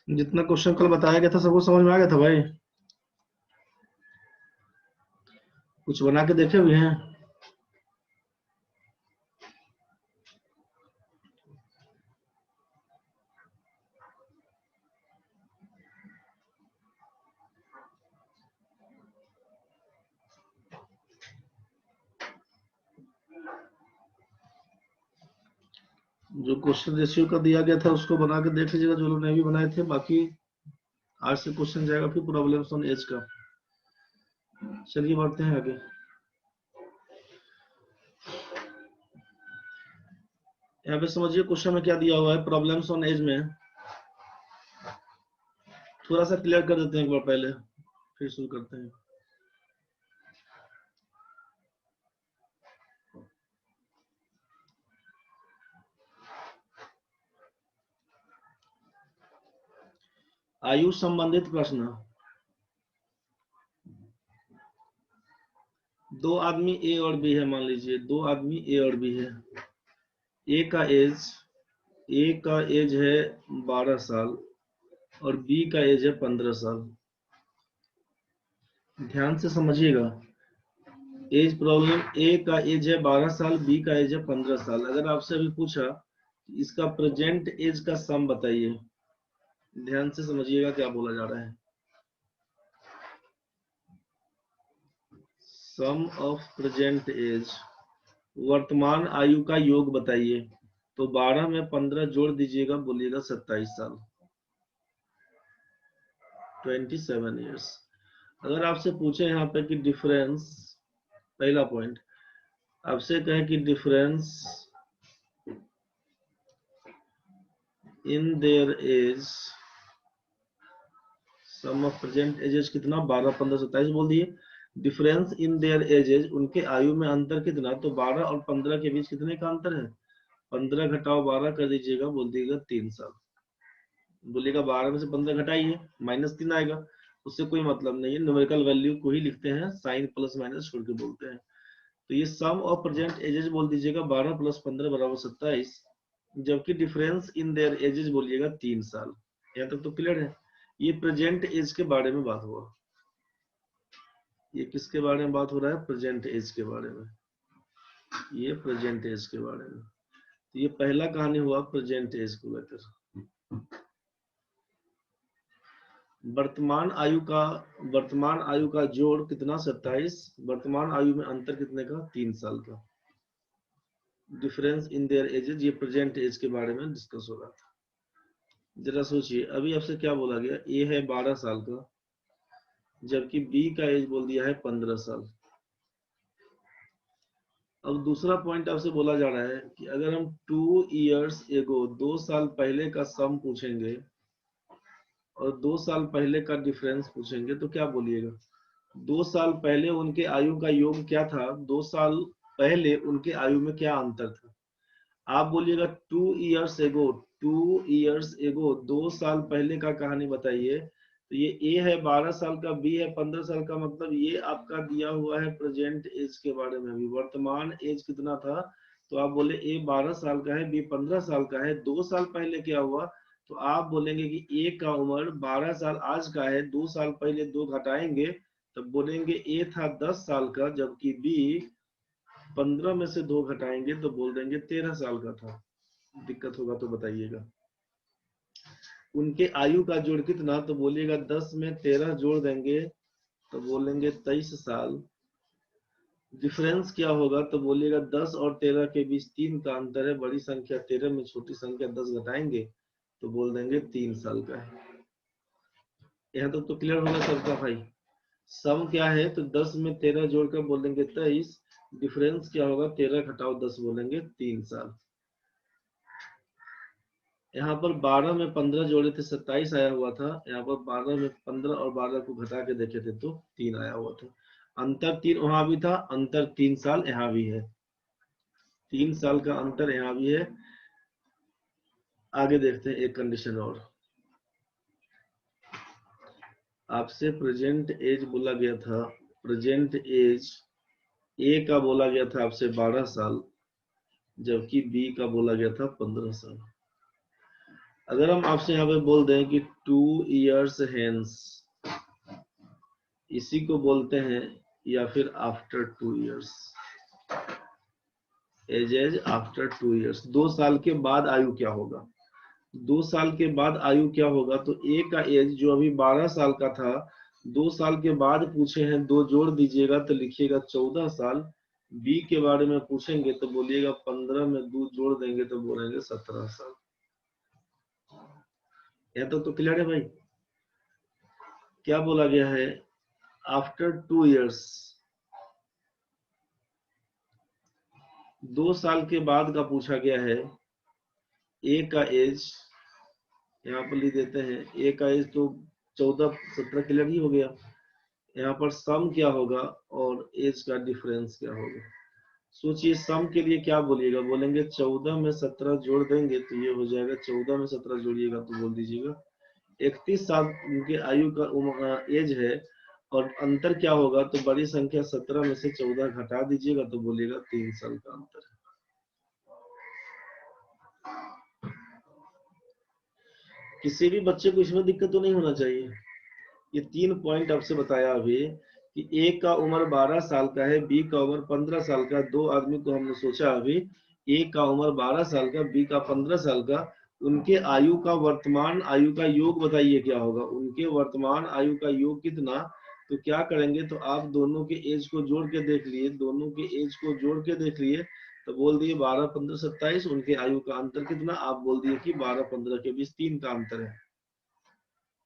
जितना क्वेश्चन कल बताया गया था सबको समझ में आ गया था भाई? कुछ बना के देखे हुए हैं? जो क्वेश्चन रेशियो का दिया गया था उसको बना के देख लीजिएगा, जो लोग नहीं भी बनाए थे। बाकी आज से क्वेश्चन जाएगा फिर प्रॉब्लम्स ऑन एज का। चलिए बढ़ते हैं आगे। यहाँ पे समझिए क्वेश्चन में क्या दिया हुआ है प्रॉब्लम्स ऑन एज में। थोड़ा सा क्लियर कर देते हैं एक बार पहले, फिर शुरू करते हैं। आयु संबंधित प्रश्न। दो आदमी ए और बी है, मान लीजिए दो आदमी ए और बी है। ए का एज है 12 साल और बी का एज है 15 साल। ध्यान से समझिएगा। एज प्रॉब्लम, ए का एज है 12 साल, बी का एज है 15 साल। अगर आपसे अभी पूछा इसका प्रेजेंट एज का सम बताइए, ध्यान से समझिएगा क्या बोला जा रहा है। सम ऑफ प्रेजेंट एज, वर्तमान आयु का योग बताइए। तो 12 में 15 जोड़ दीजिएगा, बोलिएगा 27 साल, 27 ईयर्स। अगर आपसे पूछे यहाँ पे कि डिफरेंस, पहला पॉइंट आपसे कहे कि difference in their age, sum of present ages कितना, 12 15 27 बोल दिए। डिफरेंस इन देयर एजेस, उनके आयु में अंतर कितना, तो 12 और 15 के बीच कितने का अंतर है, 15 घटाओ 12 कर दीजिएगा, बोल दीजिएगा 3 साल। बोलिएगा 12 में से 15 घटाइए, -3 आएगा। उससे कोई मतलब नहीं है, न्यूमेरिकल वैल्यू को ही लिखते हैं, साइन प्लस माइनस छोड़ के बोलते हैं। तो ये सम ऑफ प्रेजेंट एजेस बोल दीजिएगा, 12 + 15 = 27, जबकि डिफरेंस इन देयर एजेस बोलिएगा 3 साल। यहाँ तक तो क्लियर है। ये प्रेजेंट एज के बारे में बात हुआ। ये किसके बारे में बात हो रहा है, प्रेजेंट एज के बारे में। ये प्रेजेंट एज के बारे में। तो ये पहला कहानी हुआ प्रेजेंट एज को लेकर। वर्तमान आयु का जोड़ कितना, 27। वर्तमान आयु में अंतर कितने का, 3 साल का। डिफरेंस इन देयर एजेस, ये प्रेजेंट एज के बारे में डिस्कस हो रहा था। जरा सोचिए, अभी आपसे क्या बोला गया, ए है 12 साल का, जबकि बी का एज बोल दिया है 15 साल। अब दूसरा पॉइंट आपसे बोला जा रहा है कि अगर हम 2 इयर्स एगो, 2 साल पहले का सम पूछेंगे और 2 साल पहले का डिफरेंस पूछेंगे, तो क्या बोलिएगा। 2 साल पहले उनके आयु का योग क्या था, 2 साल पहले उनके आयु में क्या अंतर था। आप बोलिएगा 2 इयर्स एगो, 2 इयर्स एगो, 2 साल पहले का कहानी बताइए। तो ये ए है 12 साल का, बी है 15 साल का, मतलब ये आपका दिया हुआ है प्रेजेंट एज के बारे में। भी वर्तमान एज कितना था, तो आप बोले ए 12 साल का है, बी 15 साल का है। 2 साल पहले क्या हुआ, तो आप बोलेंगे कि ए का उम्र 12 साल आज का है, 2 साल पहले 2 घटाएंगे, तब बोलेंगे ए था 10 साल का, जबकि बी 15 में से 2 घटाएंगे तो बोल देंगे 13 साल का था। दिक्कत होगा तो बताइएगा। उनके आयु का जोड़ कितना, तो बोलिएगा 10 में 13 जोड़ देंगे तो बोलेंगे 23 साल। डिफरेंस क्या होगा, तो बोलिएगा 10 और 13 के बीच 3 का अंतर है, बड़ी संख्या 13 में छोटी संख्या 10 घटाएंगे तो बोल देंगे 3 साल का है। यहाँ तक तो क्लियर होगा सबका भाई। सम क्या है, तो 10 में 13 जोड़कर बोलेंगे 23। डिफरेंस क्या होगा, 13 घटाओ 10 बोलेंगे 3 साल। यहाँ पर 12 में 15 जोड़े थे 27 आया हुआ था, यहाँ पर 12 में 15 और 12 को घटा के देखे थे तो 3 आया हुआ था। अंतर 3 वहां भी था, अंतर 3 साल यहाँ भी है, 3 साल का अंतर यहाँ भी है। आगे देखते हैं एक कंडीशन और। आपसे प्रेजेंट एज बोला गया था, प्रेजेंट एज ए का बोला गया था आपसे 12 साल, जबकि बी का बोला गया था 15 साल। अगर हम आपसे यहाँ पे बोल दें कि 2 years hence, इसी को बोलते हैं या फिर after 2 years, age after 2 years, 2 साल के बाद आयु क्या होगा। 2 साल के बाद आयु क्या होगा, तो ए का एज जो अभी 12 साल का था, 2 साल के बाद पूछे हैं, 2 जोड़ दीजिएगा तो लिखिएगा 14 साल। बी के बारे में पूछेंगे तो बोलिएगा 15 में 2 जोड़ देंगे तो बोलेंगे 17 साल। यह तो क्लियर है भाई। क्या बोला गया है, आफ्टर 2 years, 2 साल के बाद का पूछा गया है। ए का एज यहाँ पर लिख देते हैं, ए का एज तो 14-17 क्लियर ही हो गया। यहाँ पर सम क्या होगा और एज का डिफरेंस क्या होगा। सोचिए, सम के लिए क्या बोलिएगा, बोलेंगे 14 में 17 जोड़ देंगे तो ये हो जाएगा, 14 में 17 जोड़िएगा तो बोल दीजिएगा 31 साल उनके आयु का एज है। और अंतर क्या होगा, तो बड़ी संख्या 17 में से 14 घटा दीजिएगा तो बोलिएगा 3 साल का अंतर है। किसी भी बच्चे को इसमें दिक्कत तो नहीं होना चाहिए। ये 3 पॉइंट आपसे बताया अभी कि ए का उम्र 12 साल का है, बी का उम्र 15 साल का। 2 आदमी को हमने सोचा अभी, ए का उम्र 12 साल का, बी का 15 साल का। उनके आयु का वर्तमान आयु का योग बताइए क्या होगा, उनके वर्तमान आयु का योग कितना। तो क्या करेंगे, तो आप दोनों के एज को जोड़ के देख लिए, दोनों के एज को जोड़ के देख लिए तो बोल दिए 12, 15, 27। उनके आयु का अंतर कितना, आप बोल दिए कि 12, 15 के बीच 3 का अंतर है।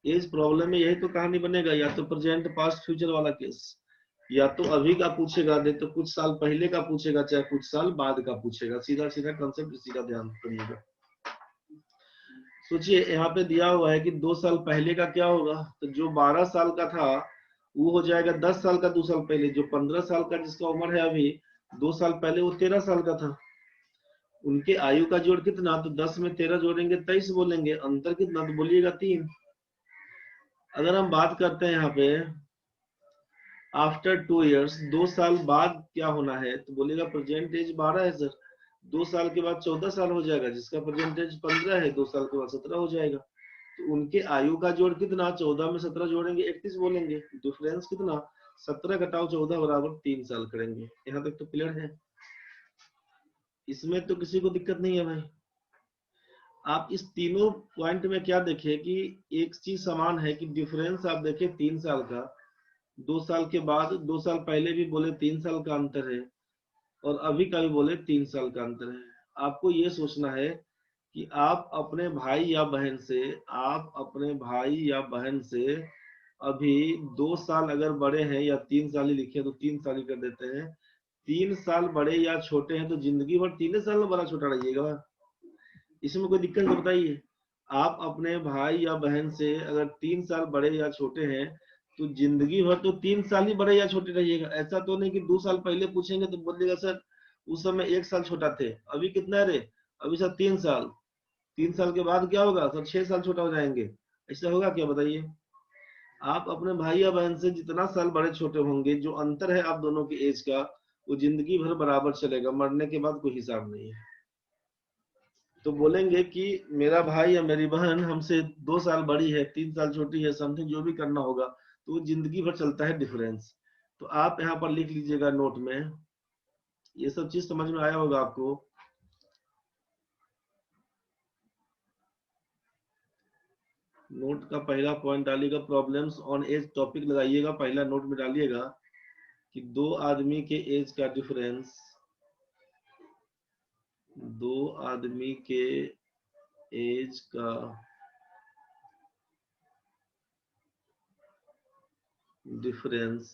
एज प्रॉब्लम में यही तो कहानी बनेगा, या तो प्रेजेंट पास्ट फ्यूचर वाला केस, या तो अभी का पूछेगा, नहीं तो कुछ साल पहले का पूछेगा, चाहे कुछ साल बाद का पूछेगा। सीधा सीधा कंसेप्ट, इसी का ध्यान करिएगा। सोचिए, यहाँ पे दिया हुआ है कि 2 साल पहले का क्या होगा, तो जो 12 साल का था वो हो जाएगा 10 साल का 2 साल पहले। जो 15 साल का जिसका उम्र है अभी 2 साल पहले, वो 13 साल का था। उनके आयु का जोड़ कितना, तो 10 में 13 जोड़ेंगे 23 बोलेंगे। अंतर कितना, तो बोलिएगा 3। अगर हम बात करते हैं यहाँ पे आफ्टर 2 years, 2 साल बाद क्या होना है, तो बोलेगा प्रेजेंट एज 12 है सर, 2 साल के बाद 14 साल हो जाएगा, जिसका प्रेजेंट एज 15 है, 2 साल के बाद 17 हो जाएगा। तो उनके आयु का जोड़ कितना, 14 में 17 जोड़ेंगे 31 बोलेंगे। डिफरेंस कितना, 17 घटाओ 14 बराबर 3 साल करेंगे। यहाँ तक तो क्लियर है, इसमें तो किसी को दिक्कत नहीं है भाई। आप इस तीनों पॉइंट में क्या देखे कि एक चीज समान है कि डिफरेंस आप देखे 3 साल का। 2 साल के बाद, 2 साल पहले भी बोले 3 साल का अंतर है, और अभी का भी बोले 3 साल का अंतर है। आपको ये सोचना है कि आप अपने भाई या बहन से, आप अपने भाई या बहन से अभी 2 साल अगर बड़े हैं, या 3 साल ही लिखे तो 3 साल ही कर देते हैं, 3 साल बड़े या छोटे हैं तो जिंदगी भर 3 साल में बड़ा छोटा रहिएगा। इसमें कोई दिक्कत नहीं, बताइए। आप अपने भाई या बहन से अगर 3 साल बड़े या छोटे हैं तो जिंदगी भर तो 3 साल ही बड़े या छोटे रहिएगा। ऐसा तो नहीं कि 2 साल पहले पूछेंगे तो बोलिएगा सर उस समय 1 साल छोटा थे, अभी कितना रे, अभी सर 3 साल। 3 साल के बाद क्या होगा सर, 6 साल छोटा हो जाएंगे। ऐसा होगा क्या, बताइए। आप अपने भाई या बहन से जितना साल बड़े छोटे होंगे, जो अंतर है आप दोनों की एज का, वो जिंदगी भर बराबर चलेगा, मरने के बाद कोई हिसाब नहीं है। तो बोलेंगे कि मेरा भाई या मेरी बहन हमसे 2 साल बड़ी है, 3 साल छोटी है, समथिंग जो भी करना होगा, तो जिंदगी भर चलता है डिफरेंस। तो आप यहाँ पर लिख लीजिएगा नोट में, ये सब चीज समझ में आया होगा आपको। नोट का पहला पॉइंट डालिएगा, प्रॉब्लम्स ऑन एज टॉपिक लगाइएगा, पहला नोट में डालिएगा कि 2 आदमी के एज का डिफरेंस, 2 आदमी के एज का डिफरेंस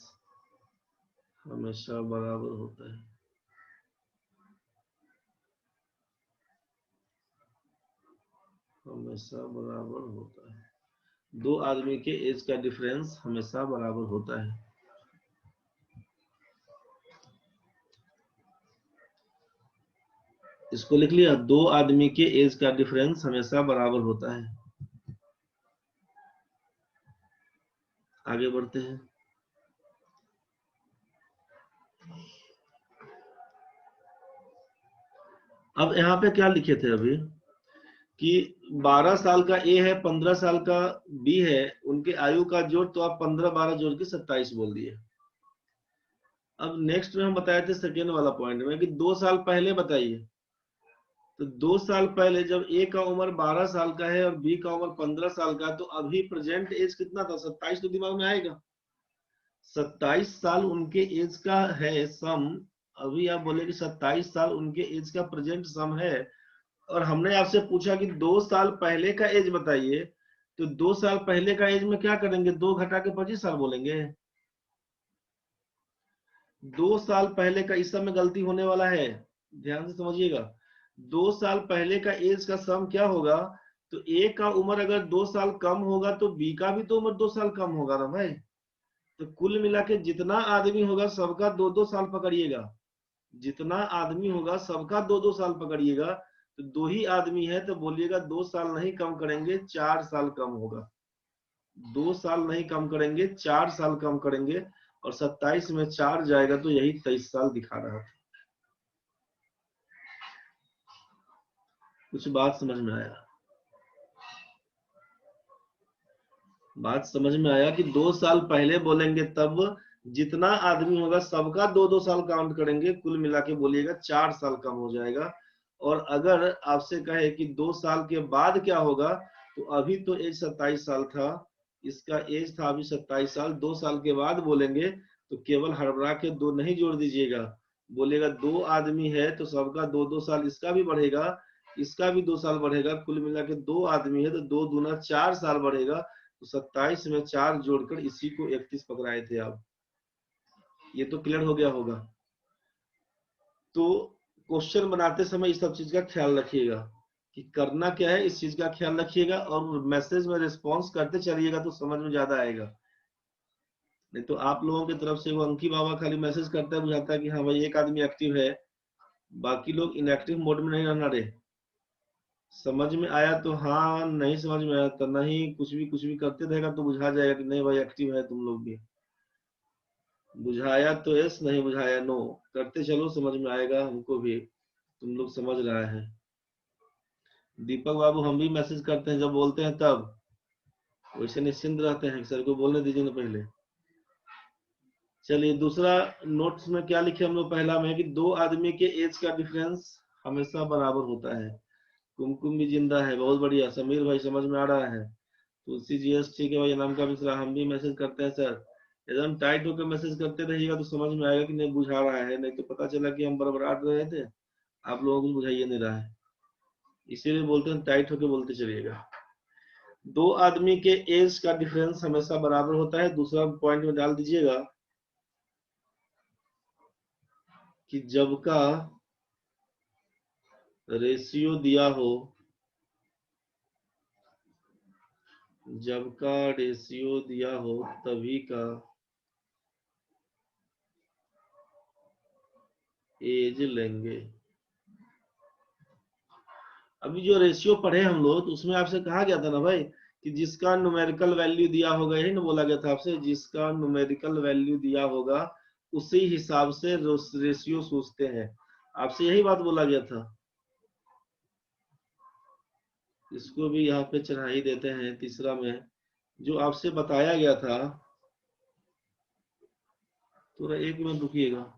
हमेशा बराबर होता है। हमेशा बराबर होता है। 2 आदमी के एज का डिफरेंस हमेशा बराबर होता है। इसको लिख लिया, 2 आदमी के एज का डिफरेंस हमेशा बराबर होता है। आगे बढ़ते हैं। अब यहाँ पे क्या लिखे थे अभी कि 12 साल का ए है, 15 साल का बी है, उनके आयु का जोड़, तो आप 15 12 जोड़ के 27 बोल दिए। अब नेक्स्ट में हम बताए थे सेकेंड वाला पॉइंट में कि 2 साल पहले बताइए। तो 2 साल पहले जब ए का उम्र 12 साल का है और बी का उम्र 15 साल का है, तो अभी प्रेजेंट एज कितना था? 27 तो दिमाग में आएगा। 27 साल उनके एज का है सम। अभी आप बोले कि 27 साल उनके एज का प्रेजेंट सम है, और हमने आपसे पूछा कि 2 साल पहले का एज बताइए। तो 2 साल पहले का एज में क्या करेंगे? 2 घटा के 25 साल बोलेंगे। 2 साल पहले का, इस सब में गलती होने वाला है, ध्यान से समझिएगा। 2 साल पहले का एज का सम क्या होगा? तो ए का उम्र अगर 2 साल कम होगा तो बी का भी तो उम्र 2 साल कम होगा ना भाई। तो कुल मिला के जितना आदमी होगा सबका 2-2 साल पकड़िएगा। जितना आदमी होगा सबका 2-2 साल पकड़िएगा। तो 2 ही आदमी है तो बोलिएगा 2 साल नहीं कम करेंगे, 4 साल कम होगा। 2 साल नहीं कम करेंगे, 4 साल कम करेंगे, और 27 में 4 जाएगा तो यही 23 साल दिखा रहा था। कुछ बात समझ में आया? बात समझ में आया कि 2 साल पहले बोलेंगे तब जितना आदमी होगा सबका 2-2 साल काउंट करेंगे, कुल मिला के बोलिएगा 4 साल कम हो जाएगा। और अगर आपसे कहे कि 2 साल के बाद क्या होगा, तो अभी तो एज 27 साल था, इसका एज था अभी 27 साल, 2 साल के बाद बोलेंगे तो केवल हड़बड़ा के 2 नहीं जोड़ दीजिएगा, बोलेगा 2 आदमी है तो सबका 2-2 साल, इसका भी बढ़ेगा, इसका भी 2 साल बढ़ेगा, कुल मिला के 2 आदमी है तो 2 दूना 4 साल बढ़ेगा। तो 27 में 4 जोड़कर इसी को 31 पकड़ाए थे आप। ये तो क्लियर हो गया होगा। तो क्वेश्चन बनाते समय इस सब चीज का ख्याल रखिएगा कि करना क्या है, इस चीज का ख्याल रखिएगा, और मैसेज में रिस्पॉन्स करते चलिएगा तो समझ में ज्यादा आएगा। नहीं तो आप लोगों की तरफ से वो अंकी बाबा खाली मैसेज करता है, बुझाता है कि हाँ भाई एक आदमी एक्टिव है, बाकी लोग इनएक्टिव मोड में नहीं रहना रे। समझ में आया तो हाँ, नहीं समझ में आया तो नहीं, कुछ भी करते रहेगा तो बुझा जाएगा कि नहीं भाई एक्टिव है तुम लोग भी। बुझाया तो यस, नहीं बुझाया नो। करते चलो, समझ में आएगा हमको भी, तुम लोग समझ रहे हैं। दीपक बाबू हम भी मैसेज करते हैं, जब बोलते हैं तब वैसे निश्चिंत रहते हैं, सर को बोलने दीजिए ना पहले। चलिए दूसरा नोट्स में क्या लिखे हम लोग, पहला में कि 2 आदमी के एज का डिफरेंस हमेशा बराबर होता है। कुमकुम भी जिंदा है, बहुत बढ़िया। समीर भाई समझ में आ रहा है। तुलसी जी एस ठीक है भाई, नाम का मिश्रा हम भी मैसेज करते हैं सर। एकदम टाइट होकर मैसेज करते रहिएगा तो समझ में आएगा कि नहीं बुझा रहा है, नहीं तो पता चला कि हम बड़बड़ाट रहे थे, आप लोगों को बुझाइए नहीं रहा है। इसीलिए बोलते हैं टाइट होकर बोलते चलिएगा। 2 आदमी के एज का डिफरेंस हमेशा बराबर होता है। दूसरा पॉइंट में डाल दीजिएगा कि जब का रेशियो दिया हो, जब का रेशियो दिया हो तभी का एज लेंगे। अभी जो रेशियो पढ़े हम लोग तो उसमें आपसे कहा गया था ना भाई कि जिसका न्यूमेरिकल वैल्यू दिया होगा, यही ना बोला गया था आपसे, जिसका न्यूमेरिकल वैल्यू दिया होगा उसी हिसाब से रेशियो सोचते हैं। आपसे यही बात बोला गया था। इसको भी यहाँ पे चढ़ाई देते हैं तीसरा में, जो आपसे बताया गया था। थोड़ा 1 मिनट रुकिएगा।